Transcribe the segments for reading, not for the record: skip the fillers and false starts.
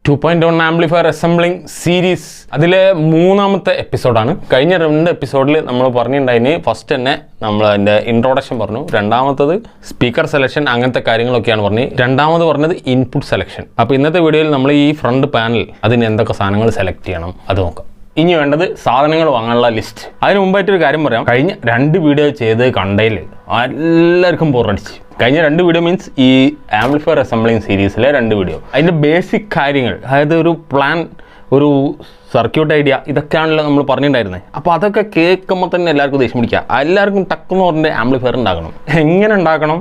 2.1 amplifier assembling series അതിലെ മൂന്നാമത്തെ എപ്പിസോഡാണ്. കഴിഞ്ഞ 2 എപ്പിസോഡിൽ നമ്മൾ പറഞ്ഞിട്ടുണ്ടായിന് ഫസ്റ്റ് തന്നെ നമ്മൾ അതിൻ്റെ ഇൻട്രോഡക്ഷൻ പറഞ്ഞു, രണ്ടാമത്തത് സ്പീക്കർ സെലക്ഷൻ അങ്ങനത്തെ കാര്യങ്ങളൊക്കെയാണ് പറഞ്ഞത്, രണ്ടാമത് പറഞ്ഞത് ഇൻപുട്ട് സെലക്ഷൻ. അപ്പോൾ ഇന്നത്തെ വീഡിയോയിൽ നമ്മൾ ഈ ഫ്രണ്ട് പാനൽ അതിന് എന്തൊക്കെ സാധനങ്ങൾ സെലക്ട് ചെയ്യണം അത് നോക്കാം. ഇനി വേണ്ടത് സാധനങ്ങൾ വാങ്ങാനുള്ള ലിസ്റ്റ്. അതിന് മുമ്പായിട്ടൊരു കാര്യം പറയാം, കഴിഞ്ഞ 2 വീഡിയോ ചെയ്ത് കണ്ടതിൽ എല്ലാവർക്കും ബോറടിച്ച്. കഴിഞ്ഞ 2 വീഡിയോ മീൻസ് ഈ ആംപ്ലിഫയർ അസംബ്ലിംഗ് സീരീസിലെ 2 വീഡിയോ, അതിൻ്റെ ബേസിക് കാര്യങ്ങൾ, അതായത് ഒരു പ്ലാൻ, ഒരു സർക്യൂട്ട് ഐഡിയ, ഇതൊക്കെയാണല്ലോ നമ്മൾ പറഞ്ഞിട്ടുണ്ടായിരുന്നത്. അപ്പോൾ അതൊക്കെ കേൾക്കുമ്പോൾ തന്നെ എല്ലാവർക്കും ദേഷ്യം പിടിക്കുക. എല്ലാവർക്കും ടക്കെന്ന് പറഞ്ഞ ആംപ്ലിഫയർ ഉണ്ടാക്കണം, എങ്ങനെ ഉണ്ടാക്കണം,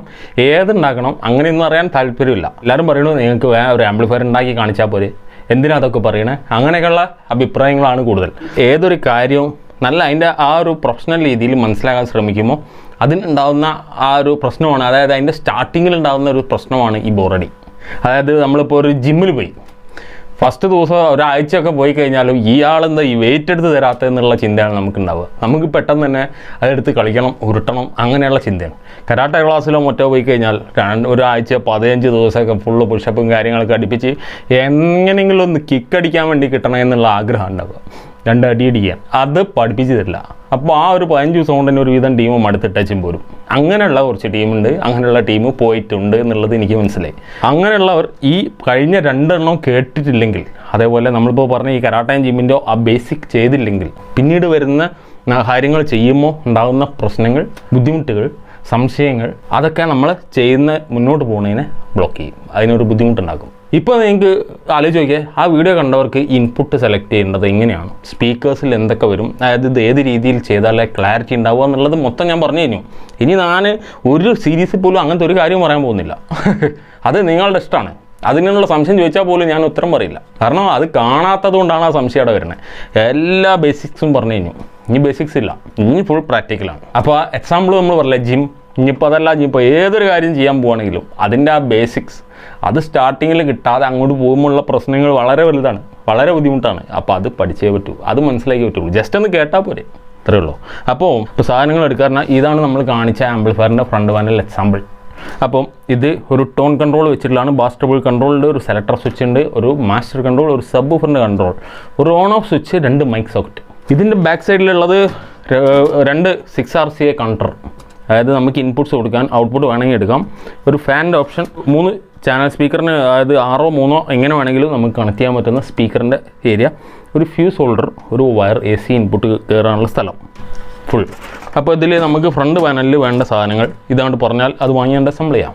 ഏതുണ്ടാക്കണം, അങ്ങനെയൊന്നും അറിയാൻ താല്പര്യമില്ല. എല്ലാവരും പറയുന്നത് നിങ്ങൾക്ക് ഒരു ആംപ്ലിഫയർ ഉണ്ടാക്കി കാണിച്ചാൽ പോരെ, എന്തിനാ അതൊക്കെ പറയണേ, അങ്ങനെയൊക്കെയുള്ള അഭിപ്രായങ്ങളാണ് കൂടുതൽ. ഏതൊരു കാര്യവും നല്ല അതിൻ്റെ ആ ഒരു പ്രൊഫഷണൽ രീതിയിൽ മനസ്സിലാക്കാൻ ശ്രമിക്കുമ്പോൾ അതിനുണ്ടാകുന്ന ആ ഒരു പ്രശ്നമാണ്, അതായത് അതിൻ്റെ സ്റ്റാർട്ടിങ്ങിൽ ഉണ്ടാകുന്ന ഒരു പ്രശ്നമാണ് ഈ ബോറടി. അതായത് നമ്മളിപ്പോൾ ഒരു ജിമ്മിൽ പോയി ഫസ്റ്റ് ദിവസം ഒരാഴ്ചയൊക്കെ പോയി കഴിഞ്ഞാലും ഇയാളെന്താ ഈ വെയിറ്റ് എടുത്ത് തരാത്തതെന്നുള്ള ചിന്തയാണ് നമുക്കുണ്ടാവുക. നമുക്ക് പെട്ടെന്ന് തന്നെ അതെടുത്ത് കളിക്കണം, ഉരുട്ടണം, അങ്ങനെയുള്ള ചിന്തയാണ്. കരാട്ടെ ക്ലാസ്സിലോ മറ്റോ പോയി കഴിഞ്ഞാൽ ഒരാഴ്ച 15 ദിവസമൊക്കെ ഫുള്ള് പുഷപ്പും കാര്യങ്ങളൊക്കെ അടുപ്പിച്ച് എങ്ങനെയെങ്കിലും ഒന്ന് കിക്കടിക്കാൻ വേണ്ടി കിട്ടണം എന്നുള്ള ആഗ്രഹം ഉണ്ടാവുക, 2 അടി അടിക്കാൻ. അത് പഠിപ്പിച്ച് തരില്ല. അപ്പോൾ ആ ഒരു 15 ദിവസം കൊണ്ട് തന്നെ ഒരു വിധം ടീം മടുത്തിട്ടും പോരും. അങ്ങനെയുള്ള കുറച്ച് ടീമുണ്ട്, അങ്ങനെയുള്ള ടീം പോയിട്ടുണ്ട് എന്നുള്ളത് എനിക്ക് മനസ്സിലായി. അങ്ങനെയുള്ളവർ ഈ കഴിഞ്ഞ 2 എണ്ണം കേട്ടിട്ടില്ലെങ്കിൽ, അതേപോലെ നമ്മളിപ്പോൾ പറഞ്ഞ ഈ കരാട്ടയും ജിമ്മിൻ്റെ ആ ബേസിക് ചെയ്തില്ലെങ്കിൽ, പിന്നീട് വരുന്ന കാര്യങ്ങൾ ചെയ്യുമ്പോൾ ഉണ്ടാകുന്ന പ്രശ്നങ്ങൾ, ബുദ്ധിമുട്ടുകൾ, സംശയങ്ങൾ, അതൊക്കെ നമ്മൾ മുന്നോട്ട് പോകുന്നതിനെ ബ്ലോക്ക് ചെയ്യും, അതിനൊരു ബുദ്ധിമുട്ടുണ്ടാക്കും. ഇപ്പോൾ നിങ്ങൾക്ക് ആലോചിച്ച് നോക്കിയാൽ ആ വീഡിയോ കണ്ടവർക്ക് ഇൻപുട്ട് സെലക്ട് ചെയ്യേണ്ടത് എങ്ങനെയാണ്, സ്പീക്കേഴ്സിൽ എന്തൊക്കെ വരും, അതായത് ഇത് ഏത് രീതിയിൽ ചെയ്താലേ ക്ലാരിറ്റി ഉണ്ടാവുക എന്നുള്ളത് മൊത്തം ഞാൻ പറഞ്ഞു കഴിഞ്ഞു. ഇനി ഞാൻ ഒരു സീരീസിൽ പോലും അങ്ങനത്തെ ഒരു കാര്യം പറയാൻ പോകുന്നില്ല. അത് നിങ്ങളുടെ ഇഷ്ടമാണ്. അതിനുള്ള സംശയം ചോദിച്ചാൽ പോലും ഞാൻ ഉത്തരം പറയില്ല, കാരണം അത് കാണാത്തത് കൊണ്ടാണ് ആ സംശയം അവിടെ വരുന്നത്. എല്ലാ ബേസിക്സും പറഞ്ഞു കഴിഞ്ഞു, ഇനി ബേസിക്സ് ഇല്ല, ഇനി ഫുൾ പ്രാക്ടിക്കലാണ്. അപ്പോൾ എക്സാമ്പിൾ നമ്മൾ പറയില്ല, ജിം, ഇനിയിപ്പോൾ അതല്ല, ഇനിയിപ്പോൾ ഏതൊരു കാര്യം ചെയ്യാൻ പോവുകയാണെങ്കിലും അതിൻ്റെ ആ ബേസിക്സ് അത് സ്റ്റാർട്ടിങ്ങിൽ കിട്ടാതെ അങ്ങോട്ട് പോകുമ്പോഴുള്ള പ്രശ്നങ്ങൾ വളരെ വലുതാണ്, വളരെ ബുദ്ധിമുട്ടാണ്. അപ്പോൾ അത് പഠിച്ചേ പറ്റൂ, അത് മനസ്സിലാക്കി പറ്റുള്ളൂ. ജസ്റ്റ് ഒന്ന് കേട്ടാൽ പോരെ, അത്രയേ ഉള്ളൂ. അപ്പോൾ സാധനങ്ങൾ എടുക്കാറുണ്ട്. ഇതാണ് നമ്മൾ കാണിച്ച ആംപ്ലിഫയറിൻ്റെ ഫ്രണ്ട് പാനൽ എക്സാമ്പിൾ. അപ്പം ഇത് ഒരു ടോൺ കൺട്രോൾ വെച്ചിട്ടുള്ളതാണ്, ബാസ് ട്രബിൾ കൺട്രോളുണ്ട്, ഒരു സെലക്ടർ സ്വിച്ച് ഉണ്ട്, ഒരു മാസ്റ്റർ കൺട്രോൾ, ഒരു സബ് വൂഫറിൻ്റെ കൺട്രോൾ, ഒരു on off switch, 2 mic socket. ഇതിൻ്റെ ബാക്ക് സൈഡിലുള്ളത് 2 6RCA കൗണ്ടർ, അതായത് നമുക്ക് ഇൻപുട്ട്സ് കൊടുക്കാൻ, ഔട്ട്പുട്ട് വേണമെങ്കിൽ എടുക്കാം. ഒരു ഫാനിൻ്റെ ഓപ്ഷൻ, 3 ചാനൽ സ്പീക്കറിന്, അതായത് 6 3 എങ്ങനെ വേണമെങ്കിലും നമുക്ക് കണക്ട് ചെയ്യാൻ പറ്റുന്ന സ്പീക്കറിൻ്റെ ഏരിയ, ഒരു ഫ്യൂസ് ഹോൾഡർ, ഒരു വയർ, AC ഇൻപുട്ട് കയറാനുള്ള സ്ഥലം ഫുൾ. അപ്പോൾ ഇതിൽ നമുക്ക് ഫ്രണ്ട് പാനലിൽ വേണ്ട സാധനങ്ങൾ ഇതാണ്ട് പറഞ്ഞാൽ അത് വാങ്ങിയാണ്ട് അസംബിൾ ചെയ്യാം.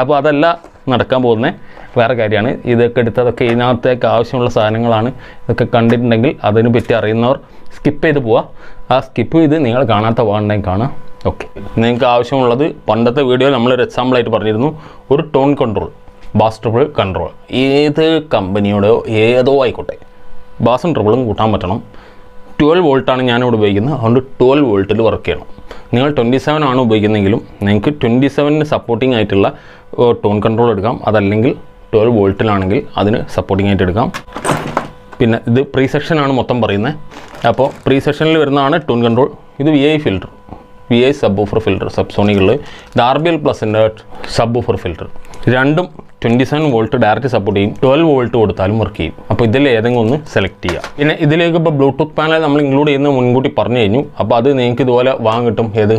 അപ്പോൾ അതല്ല നടക്കാൻ പോകുന്നത്, വേറെ കാര്യമാണ്. ഇതൊക്കെ എടുത്തതൊക്കെ ഇതിനകത്തേക്ക് ആവശ്യമുള്ള സാധനങ്ങളാണ്. ഇതൊക്കെ കണ്ടിട്ടുണ്ടെങ്കിൽ അതിനെ പറ്റി അറിയുന്നവർ സ്കിപ്പ് ചെയ്ത് പോവുക. ആ സ്കിപ്പ് ചെയ്ത് നിങ്ങൾ കാണാത്ത ഭാഗമുണ്ടെങ്കിൽ കാണാം. ഓക്കെ, നിങ്ങൾക്ക് ആവശ്യമുള്ളത് പണ്ടത്തെ വീഡിയോയിൽ നമ്മളൊരു എക്സാമ്പിളായിട്ട് പറഞ്ഞിരുന്നു, ഒരു tone control, bass treble control. ഏത് കമ്പനിയോടോ ഏതോ ആയിക്കോട്ടെ, ബാസും ട്രബിളും കൂട്ടാൻ പറ്റണം. 12 വോൾട്ടാണ് ഞാനിവിടെ ഉപയോഗിക്കുന്നത്, അതുകൊണ്ട് 12 വോൾട്ടിൽ വർക്ക് ചെയ്യണം. നിങ്ങൾ 27 ആണ് ഉപയോഗിക്കുന്നതെങ്കിലും നിങ്ങൾക്ക് 27 സപ്പോർട്ടിംഗ് ആയിട്ടുള്ള ടോൺ കൺട്രോൾ എടുക്കാം, അതല്ലെങ്കിൽ 12 വോൾട്ടിലാണെങ്കിൽ അതിന് സപ്പോർട്ടിംഗ് ആയിട്ട് എടുക്കാം. പിന്നെ ഇത് പ്രീ സെക്ഷനാണ് മൊത്തം പറയുന്നത്. അപ്പോൾ പ്രീ സെക്ഷനിൽ വരുന്നതാണ് ടോൺ കൺട്രോൾ. ഇത് VI filter, VI subwoofer filter, സബ്സോണികളിൽ. ഇത് RBL+ൻ്റെ സബ് വൂഫർ ഫിൽറ്റർ. രണ്ടും 27 വോൾട്ട് ഡയറക്റ്റ് സപ്പോർട്ട് ചെയ്യും, 12 വോൾട്ട് കൊടുത്താലും വർക്ക് ചെയ്യും. അപ്പോൾ ഇതിൽ ഏതെങ്കിലും ഒന്ന് സെലക്ട് ചെയ്യുക. പിന്നെ ഇതിലേക്ക് ഇപ്പോൾ ബ്ലൂടൂത്ത് പാനൽ നമ്മൾ ഇൻക്ലൂഡ് ചെയ്യുന്നത് മുൻകൂട്ടി പറഞ്ഞു കഴിഞ്ഞു. അപ്പോൾ അത് നിങ്ങൾക്ക് ഇതുപോലെ വാങ്ങാൻ കിട്ടും. ഏത്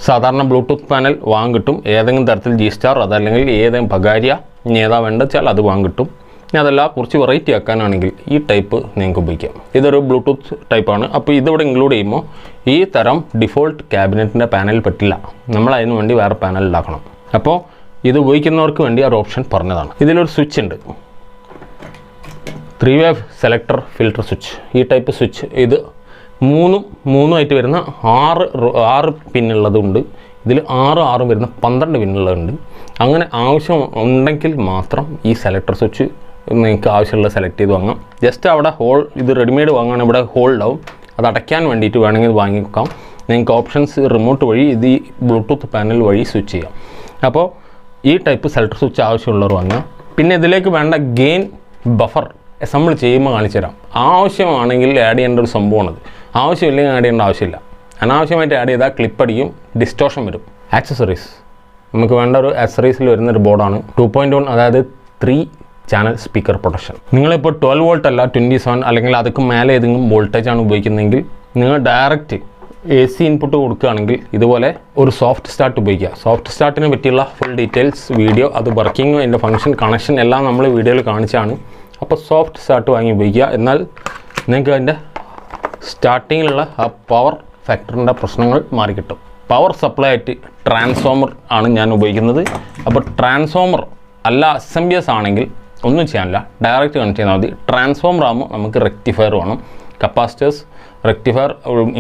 സാധാരണ ബ്ലൂടൂത്ത് പാനൽ വാങ്ങാൻ കിട്ടും, ഏതെങ്കിലും തരത്തിൽ G-Star, അതല്ലെങ്കിൽ ഏതെങ്കിലും ബഗാരിയ, ഇനി ഏതാ വേണ്ട വെച്ചാൽ അത് വാങ്ങാൻ കിട്ടും. ഇനി അതല്ല കുറച്ച് വെറൈറ്റി ആക്കാനാണെങ്കിൽ ഈ ടൈപ്പ് നിങ്ങൾക്ക് ഉപയോഗിക്കാം. ഇതൊരു ബ്ലൂടൂത്ത് ടൈപ്പാണ്. അപ്പോൾ ഇതിവിടെ ഇൻക്ലൂഡ് ചെയ്യുമ്പോൾ ഈ തരം ഡിഫോൾട്ട് ക്യാബിനറ്റിൻ്റെ പാനൽ പറ്റില്ല, നമ്മൾ അതിന് വേണ്ടി വേറെ പാനൽ ഉണ്ടാക്കണം. അപ്പോൾ ഇത് ഉപയോഗിക്കുന്നവർക്ക് വേണ്ടി ഒരു ഓപ്ഷൻ പറഞ്ഞതാണ്. ഇതിലൊരു സ്വിച്ച് ഉണ്ട്, 3-way സെലക്ടർ ഫിൽറ്റർ സ്വിച്ച്. ഈ ടൈപ്പ് സ്വിച്ച് ഇത് 3 ആയിട്ട് വരുന്ന 6 പിന്നുള്ളതുണ്ട്. ഇതിൽ 6 വരുന്ന 12 പിന്നുള്ളതുണ്ട്. അങ്ങനെ ആവശ്യം ഉണ്ടെങ്കിൽ മാത്രം ഈ സെലക്ടർ സ്വിച്ച് നിങ്ങൾക്ക് ആവശ്യമുള്ള സെലക്ട് ചെയ്ത് വാങ്ങാം. ജസ്റ്റ് അവിടെ ഹോൾ, ഇത് റെഡിമെയ്ഡ് വാങ്ങുകയാണെങ്കിൽ ഇവിടെ ഹോൾ ഉണ്ടാവും, അത് അടയ്ക്കാൻ വേണ്ടിയിട്ട് വേണമെങ്കിൽ വാങ്ങി വെക്കാം. നിങ്ങൾക്ക് ഓപ്ഷൻസ് റിമോട്ട് വഴി ഇത് ഈ ബ്ലൂടൂത്ത് പാനൽ വഴി സ്വിച്ച് ചെയ്യാം. അപ്പോൾ ഈ ടൈപ്പ് സെലക്ടർ സ്വിച്ച് ആവശ്യമുള്ളവർ വാങ്ങാം. പിന്നെ ഇതിലേക്ക് വേണ്ട ഗെയിൻ ബഫർ അസംബിൾ ചെയ്യുമ്പോൾ കാണിച്ചു തരാം. ആവശ്യമാണെങ്കിൽ ആഡ് ചെയ്യേണ്ട ഒരു സംഭവമാണത്. ആവശ്യമില്ലെങ്കിൽ ആഡ് ചെയ്യേണ്ട ആവശ്യമില്ല. അനാവശ്യമായിട്ട് ആഡ് ചെയ്താൽ ക്ലിപ്പ് അടിക്കും, ഡിസ്റ്റോർഷൻ വരും. ആക്സസറീസ്, നമുക്ക് വേണ്ട ഒരു ആക്സസറീസിൽ വരുന്നൊരു ബോർഡാണ് 2.1, അതായത് 3 ചാനൽ സ്പീക്കർ പ്രൊട്ടക്ഷൻ. നിങ്ങളിപ്പോൾ 12 വോൾട്ട് അല്ല 27 അല്ലെങ്കിൽ അതൊക്കെ മേലെ ഏതെങ്കിലും വോൾട്ടേജാണ് ഉപയോഗിക്കുന്നതെങ്കിൽ നിങ്ങൾ ഡയറക്റ്റ് AC ഇൻപുട്ട് കൊടുക്കുകയാണെങ്കിൽ ഇതുപോലെ ഒരു സോഫ്റ്റ് സ്റ്റാർട്ട് ഉപയോഗിക്കുക. സോഫ്റ്റ് സ്റ്റാർട്ടിനെ പറ്റിയുള്ള ഫുൾ ഡീറ്റെയിൽസ് വീഡിയോ, അത് വർക്കിംഗ്, അതിൻ്റെ ഫംഗ്ഷൻ, കണക്ഷൻ എല്ലാം നമ്മൾ വീഡിയോയിൽ കാണിച്ചാണ്. അപ്പോൾ സോഫ്റ്റ് സ്റ്റാർട്ട് വാങ്ങി ഉപയോഗിക്കുക. എന്നാൽ നിങ്ങൾക്ക് അതിൻ്റെ സ്റ്റാർട്ടിങ്ങിലുള്ള ആ പവർ ഫാക്ടറിൻ്റെ പ്രശ്നങ്ങൾ മാറിക്കിട്ടും. പവർ സപ്ലൈ ആയിട്ട് ട്രാൻസ്ഫോമർ ആണ് ഞാൻ ഉപയോഗിക്കുന്നത്. അപ്പോൾ ട്രാൻസ്ഫോമർ അല്ല SMPS ആണെങ്കിൽ ഒന്നും ചെയ്യാനില്ല, ഡയറക്റ്റ് കണക്ട് ചെയ്താൽ മതി. ട്രാൻസ്ഫോമർ ആകുമ്പോൾ നമുക്ക് റെക്ടിഫയർ വേണം, കപ്പാസിറ്റേഴ്സ് റെക്ടിഫയർ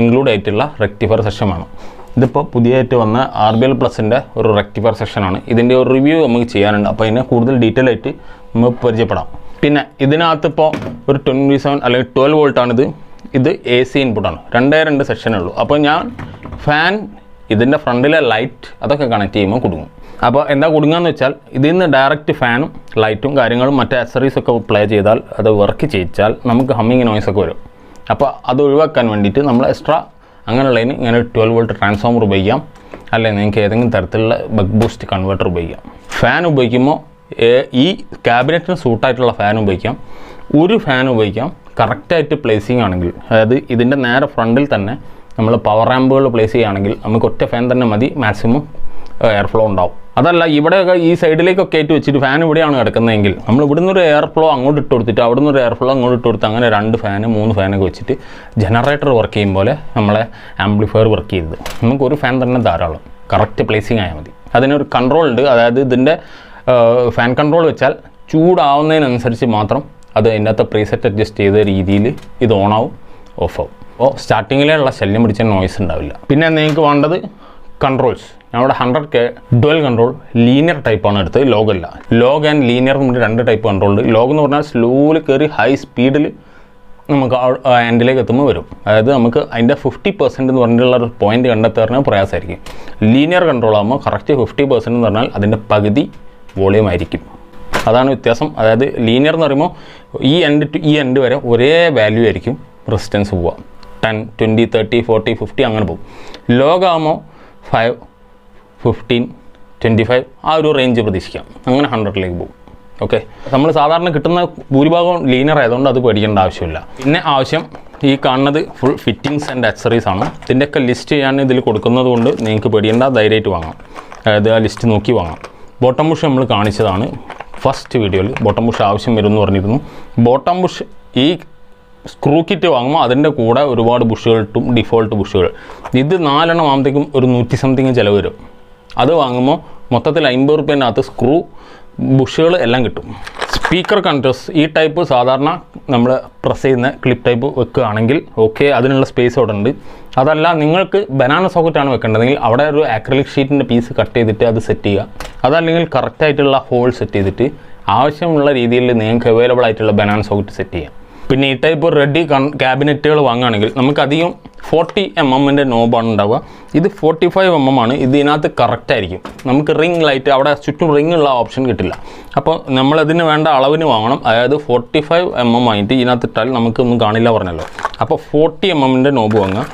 ഇൻക്ലൂഡ് ആയിട്ടുള്ള റെക്ടിഫയർ സെക്ഷൻ വേണം. ഇതിപ്പോൾ പുതിയതായിട്ട് വന്ന RBL പ്ലസിൻ്റെ ഒരു റെക്ടിഫയർ സെക്ഷനാണ്. ഇതിൻ്റെ ഒരു റിവ്യൂ നമുക്ക് ചെയ്യാനുണ്ട്. അപ്പോൾ അതിനെ കൂടുതൽ ഡീറ്റെയിൽ ആയിട്ട് നമുക്ക് പരിചയപ്പെടാം. പിന്നെ ഇതിനകത്ത് ഇപ്പോൾ ഒരു 27 അല്ലെങ്കിൽ 12 വോൾട്ടാണിത്. ഇത് AC ഇൻപുട്ടാണ്. 2 സെക്ഷനേ ഉള്ളൂ. അപ്പോൾ ഞാൻ ഫാൻ, ഇതിൻ്റെ ഫ്രണ്ടിലെ ലൈറ്റ് അതൊക്കെ കണക്ട് ചെയ്യുമ്പോൾ കുടുങ്ങും. അപ്പോൾ എന്താ കുടുങ്ങുകയെന്ന് വെച്ചാൽ ഇതിൽ നിന്ന് ഡയറക്റ്റ് ഫാനും ലൈറ്റും കാര്യങ്ങളും മറ്റേ അക്സറീസൊക്കെ പ്ലേ ചെയ്താൽ അത് വർക്ക് ചെയ്യിച്ചാൽ നമുക്ക് ഹമ്മിങ് നോയ്സൊക്കെ വരും. അപ്പോൾ അത് ഒഴിവാക്കാൻ വേണ്ടിയിട്ട് നമ്മൾ എക്സ്ട്രാ അങ്ങനെയുള്ളതിന് ഇങ്ങനെ 12 വോൾട്ട് ട്രാൻസ്ഫോമർ ഉപയോഗിക്കാം, അല്ലെങ്കിൽ നിങ്ങൾക്ക് ഏതെങ്കിലും തരത്തിലുള്ള ബക്ക് ബൂസ്റ്റ് കൺവേർട്ടർ ഉപയോഗിക്കാം. ഫാൻ ഉപയോഗിക്കുമ്പോൾ ഈ ക്യാബിനറ്റിന് സൂട്ടായിട്ടുള്ള ഫാൻ ഉപയോഗിക്കാം. ഒരു ഫാൻ ഉപയോഗിക്കാം കറക്റ്റായിട്ട് പ്ലേസിങ് ആണെങ്കിൽ, അതായത് ഇതിൻ്റെ നേരെ ഫ്രണ്ടിൽ തന്നെ നമ്മൾ പവർ റാമ്പുകൾ പ്ലേസ് ചെയ്യുകയാണെങ്കിൽ നമുക്ക് ഒറ്റ ഫാൻ തന്നെ മതി, മാക്സിമം എയർ ഫ്ലോ ഉണ്ടാവും. അതല്ല ഇവിടെയൊക്കെ ഈ സൈഡിലേക്കൊക്കെ ആയിട്ട് വെച്ചിട്ട് ഫാൻ ഇവിടെയാണ് കിടക്കുന്നതെങ്കിൽ നമ്മൾ ഇവിടുന്ന് ഒരു എയർ ഫ്ലോ അങ്ങോട്ട് ഇട്ട് കൊടുത്തിട്ട് അവിടുന്ന് ഒരു എയർ ഫ്ലോ അങ്ങോട്ട് ഇട്ട് കൊടുത്ത് അങ്ങനെ 2 ഫാന് 3 ഫാനൊക്കെ വെച്ചിട്ട് ജനറേറ്റർ വർക്ക് ചെയ്യും പോലെ നമ്മളെ ആംപ്ലിഫയർ വർക്ക് ചെയ്തത് നമുക്ക് ഒരു ഫാൻ തന്നെ ധാരാളം, കറക്റ്റ് പ്ലേസിങ് ആയാൽ മതി. അതിനൊരു കൺട്രോൾ ഉണ്ട്. അതായത് ഇതിൻ്റെ ഫാൻ കൺട്രോൾ വെച്ചാൽ ചൂടാവുന്നതിനനുസരിച്ച് മാത്രം അത് അതിൻ്റെ അകത്ത് പ്രീസെറ്റ് അഡ്ജസ്റ്റ് ചെയ്ത രീതിയിൽ ഇത് ഓണാവും ഓഫാവും. അപ്പോൾ സ്റ്റാർട്ടിങ്ങിലുള്ള ശല്യം പിടിച്ച നോയ്സ് ഉണ്ടാവില്ല. പിന്നെ നിങ്ങൾക്ക് വേണ്ടത് കൺട്രോൾസ്. നമ്മുടെ 100K ഡുവൽ കൺട്രോൾ ലീനിയർ ടൈപ്പാണ് എടുത്തത്, ലോഗല്ല. ലോഗ് ആൻഡ് ലീനിയർ എന്ന് 2 ടൈപ്പ് കൺട്രോൾ ഉണ്ട്. ലോഗ് എന്ന് പറഞ്ഞാൽ സ്ലോയിൽ കയറി ഹൈ സ്പീഡിൽ നമുക്ക് എൻഡിലേക്ക് എത്തുമ്പോൾ വരും. അതായത് നമുക്ക് അതിൻ്റെ 50% എന്ന് പറഞ്ഞിട്ടുള്ള ഒരു പോയിന്റ് കണ്ടെത്താറിന് പ്രയാസമായിരിക്കും. ലീനിയർ കൺട്രോൾ ആകുമ്പോൾ കറക്റ്റ് 50% എന്ന് പറഞ്ഞാൽ അതിൻ്റെ പകുതി വോളിയം ആയിരിക്കും. അതാണ് വ്യത്യാസം. അതായത് ലീനിയർ എന്ന് പറയുമ്പോൾ ഈ എൻഡ് ടു ഈ എൻഡ് വരെ ഒരേ വാല്യൂ ആയിരിക്കും റെസിസ്റ്റൻസ് പോവുക. 10, 20, 30, 40, 50 അങ്ങനെ പോകും. ലോഗാകുമ്പോൾ 5, 15, 25 ആ ഒരു റേഞ്ച് പ്രതീക്ഷിക്കാം. അങ്ങനെ 100ലേക്ക് പോകും. ഓക്കെ, നമ്മൾ സാധാരണ കിട്ടുന്ന ഭൂരിഭാഗം ലീനിയർ ആയതുകൊണ്ട് അത് പേടിക്കേണ്ട ആവശ്യമില്ല. പിന്നെ ആവശ്യം ഈ കാണുന്നത് ഫുൾ ഫിറ്റിങ്സ് ആൻഡ് ആക്സറീസ് ആണ്. ഇതിൻ്റെയൊക്കെ ലിസ്റ്റ് ഞാൻ ഇതിൽ കൊടുക്കുന്നത് കൊണ്ട് നിങ്ങൾക്ക് പേടിയേണ്ട, ധൈര്യമായിട്ട് വാങ്ങാം. അതായത് ആ ലിസ്റ്റ് നോക്കി വാങ്ങാം. ബോട്ടം ബുഷ് നമ്മൾ കാണിച്ചതാണ് ഫസ്റ്റ് വീഡിയോയിൽ. ബോട്ടം ബുഷ് ആവശ്യം വരും എന്ന് പറഞ്ഞിരുന്നു. ബോട്ടം ബുഷ് ഈ സ്ക്രൂ കിറ്റ് വാങ്ങുമ്പോൾ അതിൻ്റെ കൂടെ ഒരുപാട് ബുഷുകൾ കിട്ടും, ഡിഫോൾട്ട് ബുഷുകൾ. ഇത് 4 എണ്ണം ആകുമ്പോഴത്തേക്കും ഒരു 100 സംതിങ് ചിലവ് വരും. അത് വാങ്ങുമ്പോൾ മൊത്തത്തിൽ 50 റുപ്യേനകത്ത് സ്ക്രൂ ബുഷുകൾ എല്ലാം കിട്ടും. സ്പീക്കർ കണക്ടേഴ്സ് ഈ ടൈപ്പ് സാധാരണ നമ്മൾ പ്രസ് ചെയ്യുന്ന ക്ലിപ്പ് ടൈപ്പ് വെക്കുകയാണെങ്കിൽ ഓക്കെ, അതിനുള്ള സ്പേസ് അവിടെ ഉണ്ട്. അതല്ല നിങ്ങൾക്ക് ബനാന സോക്കറ്റാണ് വെക്കേണ്ടതെങ്കിൽ അവിടെ ഒരു ആക്രിലിക് ഷീറ്റിൻ്റെ പീസ് കട്ട് ചെയ്തിട്ട് അത് സെറ്റ് ചെയ്യുക. അതല്ലെങ്കിൽ കറക്റ്റായിട്ടുള്ള ഹോൾ സെറ്റ് ചെയ്തിട്ട് ആവശ്യമുള്ള രീതിയിൽ നിങ്ങൾക്ക് അവൈലബിൾ ആയിട്ടുള്ള ബനാന സോക്കറ്റ് സെറ്റ് ചെയ്യാം. പിന്നെ ഈ ടൈപ്പ് റെഡി ക്യാബിനറ്റുകൾ വാങ്ങുകയാണെങ്കിൽ നമുക്ക് അധികം 40 mm നോബാണ് ഉണ്ടാവുക. ഇത് 45 mm ആണ്. ഇതിനകത്ത് കറക്റ്റായിരിക്കും. നമുക്ക് റിംഗ് ലൈറ്റ് അവിടെ ചുറ്റും റിംഗ് ഉള്ള ഓപ്ഷൻ കിട്ടില്ല. അപ്പോൾ നമ്മളതിന് വേണ്ട അളവിന് വാങ്ങണം. അതായത് 45 mm ആയിട്ട് ഇതിനകത്ത് ഇട്ടാൽ നമുക്കൊന്നും കാണില്ല പറഞ്ഞല്ലോ. അപ്പോൾ 40 mm നോബ് വാങ്ങുക.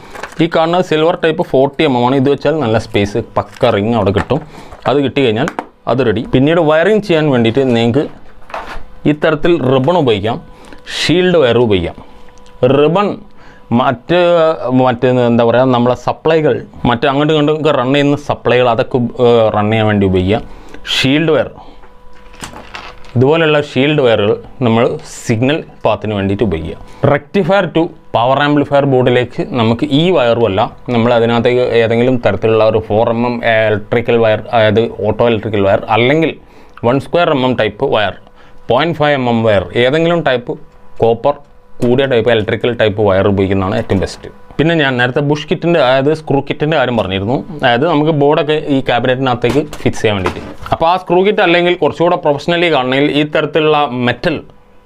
ഈ കാണുന്നത് സിൽവർ ടൈപ്പ് 40 mm ആണ്. ഇത് വെച്ചാൽ നല്ല സ്പേസ്, പക്ക റിംഗ് അവിടെ കിട്ടും. അത് കിട്ടിക്കഴിഞ്ഞാൽ അത് റെഡി. പിന്നീട് വയറിങ് ചെയ്യാൻ വേണ്ടിയിട്ട് നിങ്ങൾക്ക് ഇത്തരത്തിൽ റിബൺ ഉപയോഗിക്കാം, ഷീൽഡ് വയർ ഉപയോഗിക്കാം. റിബൺ മറ്റ് എന്താ പറയുക, നമ്മളെ സപ്ലൈകൾ മറ്റ് അങ്ങോട്ടും ഇങ്ങോട്ടും റൺ ചെയ്യുന്ന സപ്ലൈകൾ അതൊക്കെ റൺ ചെയ്യാൻ വേണ്ടി ഉപയോഗിക്കാം. ഷീൽഡ് വയർ, ഇതുപോലെയുള്ള ഷീൽഡ് വയറുകൾ നമ്മൾ സിഗ്നൽ പാത്തിന് വേണ്ടിയിട്ട് ഉപയോഗിക്കുക. റെക്ടിഫയർ ടു പവർ ആംപ്ലിഫയർ ബോർഡിലേക്ക് നമുക്ക് ഈ വയറുമല്ല, നമ്മൾ അതിനകത്തേക്ക് ഏതെങ്കിലും തരത്തിലുള്ള ഒരു 4 mm ഇലക്ട്രിക്കൽ വയർ, അതായത് ഓട്ടോ ഇലക്ട്രിക്കൽ വയർ, അല്ലെങ്കിൽ 1² mm type wire, 0.5 mm wire, ഏതെങ്കിലും ടൈപ്പ് കോപ്പർ കൂടിയ ടൈപ്പ് ഇലക്ട്രിക്കൽ ടൈപ്പ് വയർ ഉപയോഗിക്കുന്നതാണ് ഏറ്റവും ബെസ്റ്റ്. പിന്നെ ഞാൻ നേരത്തെ ബുഷ് കിറ്റിൻ്റെ, അതായത് സ്ക്രൂ കിറ്റിൻ്റെ കാര്യം പറഞ്ഞിരുന്നു. അതായത് നമുക്ക് ബോർഡൊക്കെ ഈ ക്യാബിനറ്റിനകത്തേക്ക് ഫിക്സ് ചെയ്യാൻ വേണ്ടിയിട്ട്. അപ്പോൾ ആ സ്ക്രൂ കിറ്റ് അല്ലെങ്കിൽ കുറച്ചുകൂടെ പ്രൊഫഷണലി കാണണമെങ്കിൽ ഈ തരത്തിലുള്ള മെറ്റൽ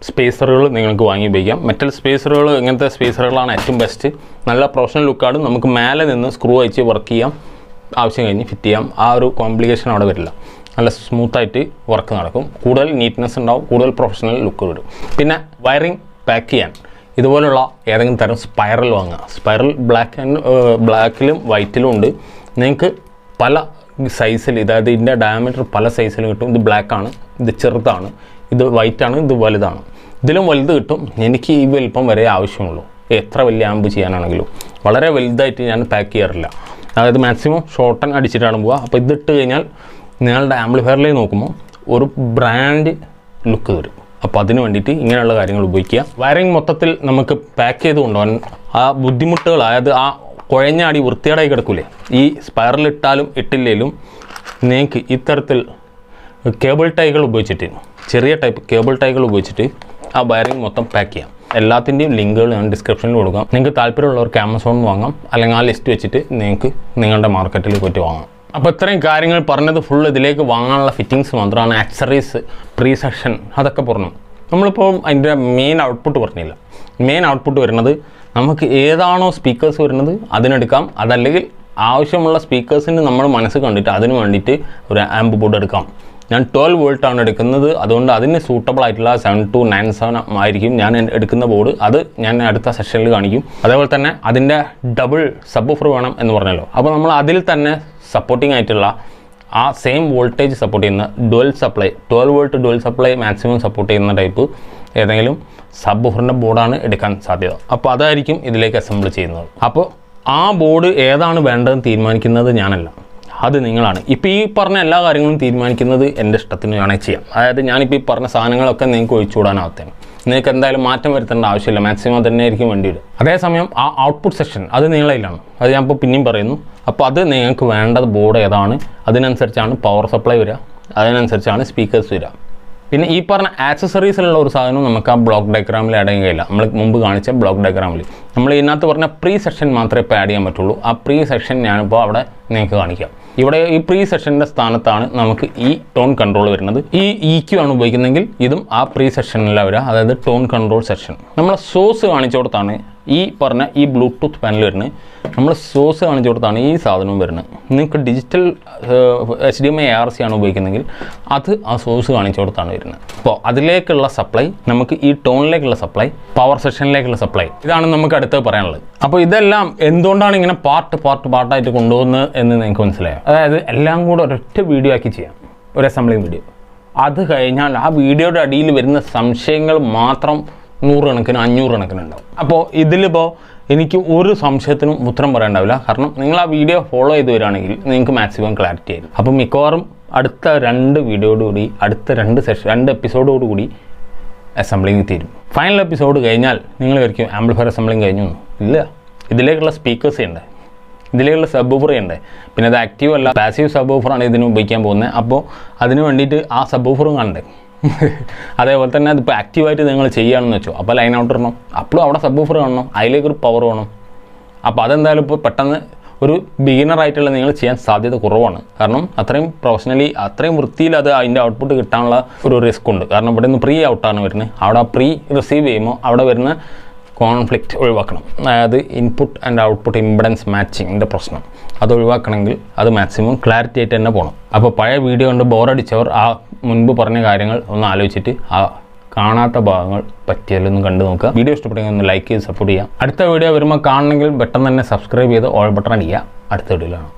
സ്പേസറുകൾ നിങ്ങൾക്ക് വാങ്ങി ഉപയോഗിക്കാം. മെറ്റൽ സ്പേസറുകൾ, ഇങ്ങനത്തെ സ്പേസറുകളാണ് ഏറ്റവും ബെസ്റ്റ്. നല്ല പ്രൊഫഷണൽ ലുക്കാണ്. നമുക്ക് മേലെ നിന്ന് സ്ക്രൂ അയച്ച് വർക്ക് ചെയ്യാം, ആവശ്യം കഴിഞ്ഞ് ഫിറ്റ് ചെയ്യാം. ആ ഒരു കോംപ്ലിക്കേഷൻ അവിടെ വരില്ല. നല്ല സ്മൂത്തായിട്ട് വർക്ക് നടക്കും, കൂടുതൽ നീറ്റ്നെസ് ഉണ്ടാവും, കൂടുതൽ പ്രൊഫഷണൽ ലുക്ക് വരും. പിന്നെ വയറിംഗ് പാക്ക് ചെയ്യാൻ ഇതുപോലുള്ള ഏതെങ്കിലും തരം സ്പൈറൽ വാങ്ങുക. സ്പൈറൽ ബ്ലാക്കിലും വൈറ്റിലും ഉണ്ട്. നിങ്ങൾക്ക് പല സൈസിൽ, അതായത് ഇതിൻ്റെ ഡയമീറ്റർ പല സൈസിലും കിട്ടും. ഇത് ബ്ലാക്കാണ്, ഇത് ചെറുതാണ്, ഇത് വൈറ്റാണ്, ഇത് വലുതാണ്. ഇതിലും വലുത് കിട്ടും. എനിക്ക് ഈ വലിപ്പം വരെ ആവശ്യമുള്ളൂ. എത്ര വലിയ ആമ്പ് ചെയ്യാനാണെങ്കിലും വളരെ വലുതായിട്ട് ഞാൻ പാക്ക് ചെയ്യാറില്ല. അതായത് മാക്സിമം ഷോർട്ടൻ അടിച്ചിട്ടാണ് പോവുക. അപ്പോൾ ഇതിട്ട് കഴിഞ്ഞാൽ നിങ്ങളുടെ ആംപ്ലിഫയറിലേക്ക് നോക്കുമ്പോൾ ഒരു ബ്രാൻഡ് ലുക്ക് വരും. അപ്പോൾ അതിന് വേണ്ടിയിട്ട് ഇങ്ങനെയുള്ള കാര്യങ്ങൾ ഉപയോഗിക്കുക. വയറിങ് മൊത്തത്തിൽ നമുക്ക് പാക്ക് ചെയ്ത് കൊണ്ടുപോകാൻ ആ ബുദ്ധിമുട്ടുകൾ, അതായത് ആ കുഴഞ്ഞാടി വൃത്തികേടായി കിടക്കൂലേ, ഈ സ്പൈറലിട്ടാലും ഇട്ടില്ലേലും നിങ്ങൾക്ക് ഇത്തരത്തിൽ കേബിൾ ടൈകൾ ഉപയോഗിച്ചിട്ട്, ചെറിയ ടൈപ്പ് കേബിൾ ടൈകൾ ഉപയോഗിച്ചിട്ട് ആ വയറിങ് മൊത്തം പാക്ക് ചെയ്യാം. എല്ലാത്തിൻ്റെയും ലിങ്കുകൾ ഞാൻ ഡിസ്ക്രിപ്ഷനിൽ കൊടുക്കാം. നിങ്ങൾക്ക് താല്പര്യമുള്ളവർക്ക് ആമസോണിൽ വാങ്ങാം, അല്ലെങ്കിൽ ആ ലിസ്റ്റ് വെച്ചിട്ട് നിങ്ങൾക്ക് നിങ്ങളുടെ മാർക്കറ്റിൽ പോയിട്ട് വാങ്ങാം. അപ്പോൾ ഇത്രയും കാര്യങ്ങൾ പറഞ്ഞത് ഫുൾ ഇതിലേക്ക് വാങ്ങാനുള്ള ഫിറ്റിങ്സ് മാത്രമാണ്. ആക്സറീസ്, പ്രീ സെക്ഷൻ അതൊക്കെ പറഞ്ഞു. നമ്മളിപ്പോൾ അതിൻ്റെ മെയിൻ ഔട്ട്പുട്ട് പറഞ്ഞില്ല. മെയിൻ ഔട്ട്പുട്ട് വരുന്നത് നമുക്ക് ഏതാണോ സ്പീക്കേഴ്സ് വരുന്നത് അതിനെടുക്കാം. അതല്ലെങ്കിൽ ആവശ്യമുള്ള സ്പീക്കേഴ്സിന് നമ്മൾ മനസ്സ് കണ്ടിട്ട് അതിന് വേണ്ടിയിട്ട് ഒരു ആംപ് ബോർഡ് എടുക്കാം. ഞാൻ 12 വോൾട്ടാണ് എടുക്കുന്നത്. അതുകൊണ്ട് അതിന് സൂട്ടബിൾ ആയിട്ടുള്ള 7297 ആയിരിക്കും ഞാൻ എടുക്കുന്ന ബോർഡ്. അത് ഞാൻ അടുത്ത സെഷനിൽ കാണിക്കും. അതേപോലെ തന്നെ അതിൻ്റെ ഡബിൾ സബ്വൂഫർ വേണം എന്ന് പറഞ്ഞല്ലോ. അപ്പോൾ നമ്മൾ അതിൽ തന്നെ സപ്പോർട്ടിംഗ് ആയിട്ടുള്ള ആ സെയിം വോൾട്ടേജ് സപ്പോർട്ട് ചെയ്യുന്ന dual supply, 12 volt dual supply maximum support ചെയ്യുന്ന ടൈപ്പ് ഏതെങ്കിലും സബ്വൂഫറിൻ്റെ ബോർഡാണ് എടുക്കാൻ സാധ്യത. അപ്പോൾ അതായിരിക്കും ഇതിലേക്ക് അസംബിൾ ചെയ്യുന്നത്. അപ്പോൾ ആ ബോർഡ് ഏതാണ് വേണ്ടതെന്ന് തീരുമാനിക്കുന്നത് ഞാനല്ല, അത് നിങ്ങളാണ്. ഇപ്പോൾ ഈ പറഞ്ഞ എല്ലാ കാര്യങ്ങളും തീരുമാനിക്കുന്നത് എൻ്റെ ഇഷ്ടത്തിന് വേണമെങ്കിൽ ചെയ്യാം. അതായത് ഞാനിപ്പോൾ ഈ പറഞ്ഞ സാധനങ്ങളൊക്കെ നിങ്ങൾക്ക് ഒഴിച്ചുകൂടാനാവത്താണ്. നിങ്ങൾക്ക് എന്തായാലും മാറ്റം വരുത്തേണ്ട ആവശ്യമില്ല. മാക്സിമം തന്നെ ആയിരിക്കും വേണ്ടി വരും. അതേസമയം ആ ഔട്ട്പുട്ട് സെക്ഷൻ അത് നിങ്ങളതിലാണ്. അത് ഞാൻ ഇപ്പോൾ പിന്നെയും പറയുന്നു. അപ്പോൾ അത് നിങ്ങൾക്ക് വേണ്ടത് ബോർഡ് ഏതാണ്, അതിനനുസരിച്ചാണ് പവർ സപ്ലൈ വരിക, അതിനനുസരിച്ചാണ് സ്പീക്കേഴ്സ് വരിക. പിന്നെ ഈ പറഞ്ഞ ആക്സസറീസിലുള്ള ഒരു സാധനം നമുക്ക് ആ ബ്ലോക്ക് ഡയഗ്രാമിൽ ആഡ് ചെയ്യാൻ കഴിയില്ല. നമ്മൾ മുമ്പ് കാണിച്ച ബ്ലോക്ക് ഡയഗ്രാമിൽ നമ്മൾ ഇതിനകത്ത് പറഞ്ഞ പ്രീ സെക്ഷൻ മാത്രമേ ഇപ്പോൾ ആഡ് ചെയ്യാൻ പറ്റുള്ളൂ. ആ പ്രീ സെക്ഷൻ ഞാനിപ്പോൾ അവിടെ നിങ്ങൾക്ക് കാണിക്കാം. ഇവിടെ ഈ പ്രീ സെഷൻ്റെ സ്ഥാനത്താണ് നമുക്ക് ഈ ടോൺ കൺട്രോൾ വരുന്നത്. ഈ EQ ആണ് ഉപയോഗിക്കുന്നതെങ്കിൽ ഇതും ആ പ്രീ സെഷനിലാണ് വരിക, അതായത് ടോൺ കൺട്രോൾ സെക്ഷൻ. നമ്മൾ സോഴ്സ് കാണിച്ചു കൊടുത്താണ് ഈ പറഞ്ഞ ഈ ബ്ലൂടൂത്ത് പാനൽ വരുന്നത്. നമ്മൾ സോഴ്സ് കാണിച്ചു കൊടുത്താണ് ഈ സാധനവും വരുന്നത്. നിങ്ങൾക്ക് ഡിജിറ്റൽ HDMI ARC ആണ് ഉപയോഗിക്കുന്നതെങ്കിൽ അത് ആ സോഴ്സ് കാണിച്ചു കൊടുത്താണ് വരുന്നത്. അപ്പോൾ അതിലേക്കുള്ള സപ്ലൈ, നമുക്ക് ഈ ടോണിലേക്കുള്ള സപ്ലൈ, പവർ സെക്ഷനിലേക്കുള്ള സപ്ലൈ, ഇതാണ് നമുക്ക് അടുത്ത് പറയാനുള്ളത്. അപ്പോൾ ഇതെല്ലാം എന്തുകൊണ്ടാണ് ഇങ്ങനെ പാർട്ടായിട്ട് കൊണ്ടുപോകുന്നത് എന്ന് നിങ്ങൾക്ക് മനസ്സിലായോ? അതായത് എല്ലാം കൂടെ ഒരൊറ്റ വീഡിയോ ആക്കി ചെയ്യാം, ഒരു അസംബ്ലിങ് വീഡിയോ. അത് കഴിഞ്ഞാൽ ആ വീഡിയോയുടെ അടിയിൽ വരുന്ന സംശയങ്ങൾ മാത്രം 100 കണക്കിന് 500 കണക്കിന് ഉണ്ടാവും. അപ്പോൾ ഇതിലിപ്പോൾ എനിക്ക് ഒരു സംശയത്തിനും ഉത്തരം പറയേണ്ടാവില്ല. കാരണം നിങ്ങൾ ആ വീഡിയോ ഫോളോ ചെയ്ത് വരികയാണെങ്കിൽ നിങ്ങൾക്ക് മാക്സിമം ക്ലാരിറ്റി ആയിരിക്കും. അപ്പോൾ മിക്കവാറും അടുത്ത 2 വീഡിയോയോടുകൂടി, അടുത്ത 2 എപ്പിസോഡോടുകൂടി അസംബ്ലിങ് തീരും. ഫൈനൽ എപ്പിസോഡ് കഴിഞ്ഞാൽ നിങ്ങൾ വിചാരിക്കും ആംപ്ലിഫയർ അസംബ്ലിങ് കഴിഞ്ഞു. ഇല്ല, ഇതിലേക്കുള്ള സ്പീക്കേഴ്സ് ചെയ്യണ്ടേ, ഇതിലേക്കുള്ള സബ്വൂഫർ ചെയ്യണ്ടേ. പിന്നെ അത് ആക്റ്റീവ് അല്ല, പാസീവ് സബ്വൂഫറാണ് ഇതിന് ഉപയോഗിക്കാൻ പോകുന്നത്. അപ്പോൾ അതിന് വേണ്ടിയിട്ട് ആ സബ്വൂഫറും കാണണ്ടേ. അതേപോലെ തന്നെ അതിപ്പോൾ ആക്റ്റീവായിട്ട് നിങ്ങൾ ചെയ്യുകയാണെന്ന് വെച്ചോ, അപ്പോൾ ലൈൻ ഔട്ട് ഇടണം, അപ്പോഴും അവിടെ സബ്വൂഫർ കാണണം, അതിലേക്കൊരു പവർ വേണം. അപ്പോൾ അതെന്തായാലും ഇപ്പോൾ പെട്ടെന്ന് ഒരു ബിഗിനറായിട്ടുള്ള നിങ്ങൾ ചെയ്യാൻ സാധ്യത കുറവാണ്. കാരണം അത്രയും പ്രൊഫഷണലി, അത്രയും വൃത്തിയിൽ അത് അതിൻ്റെ ഔട്ട്പുട്ട് കിട്ടാനുള്ള ഒരു റിസ്ക് ഉണ്ട്. കാരണം ഇവിടെ നിന്ന് പ്രീ ഔട്ടാണ് വരുന്നത്. അവിടെ പ്രീ റിസീവ് ചെയ്യുമ്പോൾ അവിടെ വരുന്ന കോൺഫ്ലിക്റ്റ് ഒഴിവാക്കണം. അതായത് ഇൻപുട്ട് ആൻഡ് ഔട്ട്പുട്ട് ഇംപെഡൻസ് മാച്ചിങ്ങിൻ്റെ പ്രശ്നം അത് ഒഴിവാക്കണമെങ്കിൽ അത് മാക്സിമം ക്ലാരിറ്റി ആയിട്ട് തന്നെ പോകണം. അപ്പോൾ പഴയ വീഡിയോ കൊണ്ട് ബോറടിച്ചവർ ആ മുൻപ് പറഞ്ഞ കാര്യങ്ങൾ ഒന്ന് ആലോചിച്ചിട്ട് ആ കാണാത്ത ഭാഗങ്ങൾ പറ്റിയാലൊന്നും കണ്ടു നോക്കുക. വീഡിയോ ഇഷ്ടപ്പെടുമെങ്കിൽ ഒന്ന് ലൈക്ക് ചെയ്ത് സപ്പോർട്ട് ചെയ്യുക. അടുത്ത വീഡിയോ വരുമ്പോൾ കാണണമെങ്കിൽ പെട്ടെന്ന് തന്നെ സബ്സ്ക്രൈബ് ചെയ്ത് ഓൾ ബട്ടൺ അടിക്കുക. അടുത്ത വീഡിയോയിലാണ്.